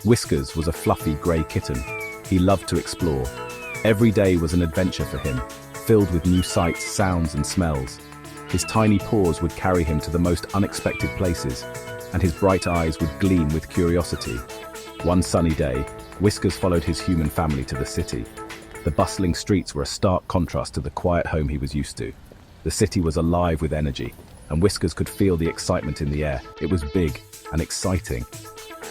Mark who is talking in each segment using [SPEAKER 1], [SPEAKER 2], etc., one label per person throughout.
[SPEAKER 1] Whiskers was a fluffy grey kitten. He loved to explore. Every day was an adventure for him, filled with new sights, sounds, and smells. His tiny paws would carry him to the most unexpected places, and his bright eyes would gleam with curiosity. One sunny day, Whiskers followed his human family to the city. The bustling streets were a stark contrast to the quiet home he was used to. The city was alive with energy, and Whiskers could feel the excitement in the air. It was big and exciting.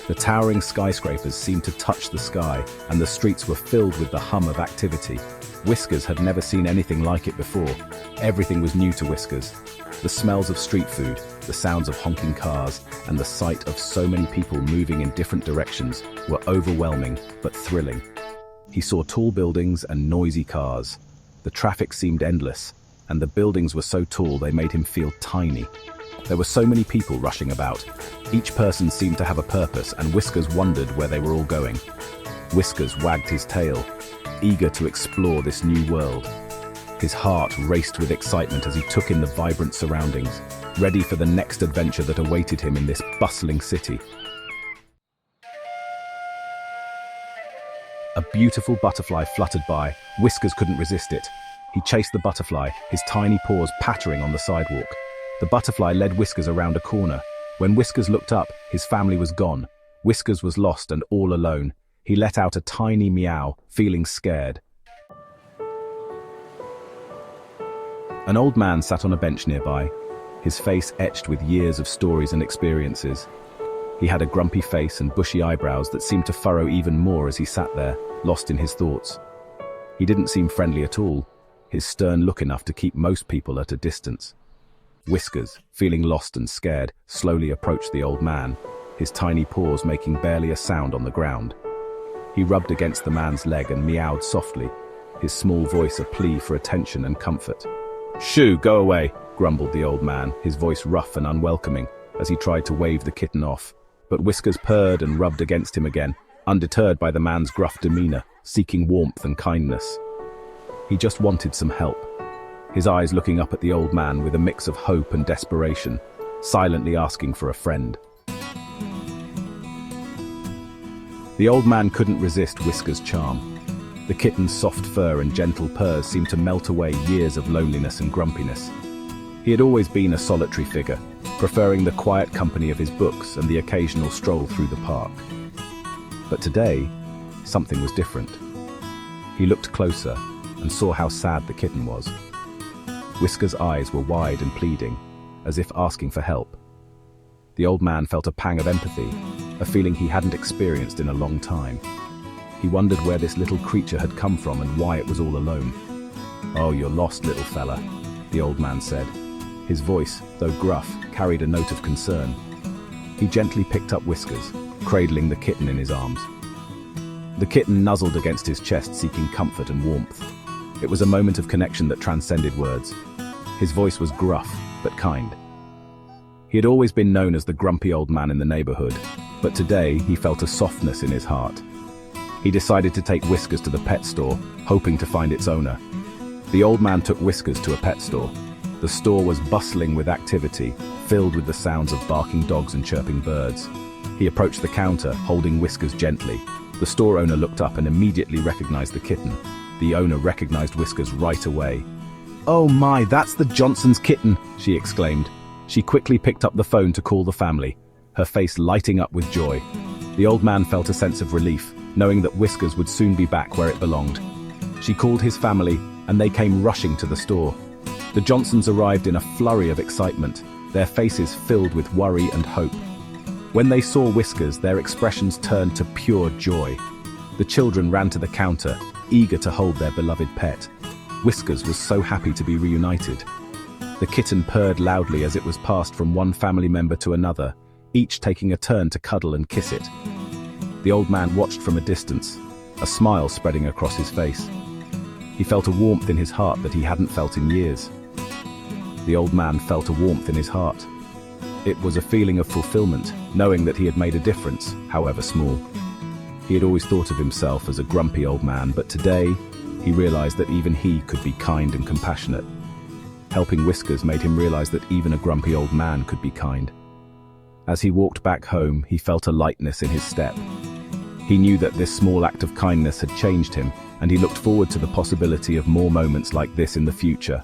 [SPEAKER 1] The towering skyscrapers seemed to touch the sky, and the streets were filled with the hum of activity. Whiskers had never seen anything like it before. Everything was new to Whiskers. The smells of street food, the sounds of honking cars, and the sight of so many people moving in different directions were overwhelming but thrilling. He saw tall buildings and noisy cars. The traffic seemed endless, and the buildings were so tall they made him feel tiny. There were so many people rushing about. Each person seemed to have a purpose, and Whiskers wondered where they were all going. Whiskers wagged his tail, eager to explore this new world. His heart raced with excitement as he took in the vibrant surroundings, ready for the next adventure that awaited him in this bustling city. A beautiful butterfly fluttered by. Whiskers couldn't resist it. He chased the butterfly, his tiny paws pattering on the sidewalk. The butterfly led Whiskers around a corner. When Whiskers looked up, his family was gone. Whiskers was lost and all alone. He let out a tiny meow, feeling scared. An old man sat on a bench nearby, his face etched with years of stories and experiences. He had a grumpy face and bushy eyebrows that seemed to furrow even more as he sat there, lost in his thoughts. He didn't seem friendly at all, his stern look enough to keep most people at a distance. Whiskers, feeling lost and scared, slowly approached the old man, his tiny paws making barely a sound on the ground. He rubbed against the man's leg and meowed softly, his small voice a plea for attention and comfort. "Shoo, go away," grumbled the old man, his voice rough and unwelcoming, as he tried to wave the kitten off. But Whiskers purred and rubbed against him again, undeterred by the man's gruff demeanor, seeking warmth and kindness. He just wanted some help, his eyes looking up at the old man with a mix of hope and desperation, silently asking for a friend. The old man couldn't resist Whiskers' charm. The kitten's soft fur and gentle purrs seemed to melt away years of loneliness and grumpiness. He had always been a solitary figure, preferring the quiet company of his books and the occasional stroll through the park. But today, something was different. He looked closer and saw how sad the kitten was. Whiskers' eyes were wide and pleading, as if asking for help. The old man felt a pang of empathy, a feeling he hadn't experienced in a long time. He wondered where this little creature had come from and why it was all alone. "Oh, you're lost, little fella," the old man said. His voice, though gruff, carried a note of concern. He gently picked up Whiskers, cradling the kitten in his arms. The kitten nuzzled against his chest, seeking comfort and warmth. It was a moment of connection that transcended words. His voice was gruff, but kind. He had always been known as the grumpy old man in the neighborhood, but today he felt a softness in his heart. He decided to take Whiskers to the pet store, hoping to find its owner. The old man took Whiskers to a pet store. The store was bustling with activity, filled with the sounds of barking dogs and chirping birds. He approached the counter, holding Whiskers gently. The store owner looked up and immediately recognized the kitten. The owner recognized Whiskers right away. "Oh my, that's the Johnson's kitten," she exclaimed. She quickly picked up the phone to call the family, her face lighting up with joy. The old man felt a sense of relief, knowing that Whiskers would soon be back where it belonged. She called his family, and they came rushing to the store. The Johnsons arrived in a flurry of excitement, their faces filled with worry and hope. When they saw Whiskers, their expressions turned to pure joy. The children ran to the counter, eager to hold their beloved pet. Whiskers was so happy to be reunited. The kitten purred loudly as it was passed from one family member to another, each taking a turn to cuddle and kiss it. The old man watched from a distance, a smile spreading across his face. He felt a warmth in his heart that he hadn't felt in years. The old man felt a warmth in his heart. It was a feeling of fulfillment, knowing that he had made a difference, however small. He had always thought of himself as a grumpy old man, but today, he realized that even he could be kind and compassionate. Helping Whiskers made him realize that even a grumpy old man could be kind. As he walked back home, he felt a lightness in his step. He knew that this small act of kindness had changed him, and he looked forward to the possibility of more moments like this in the future.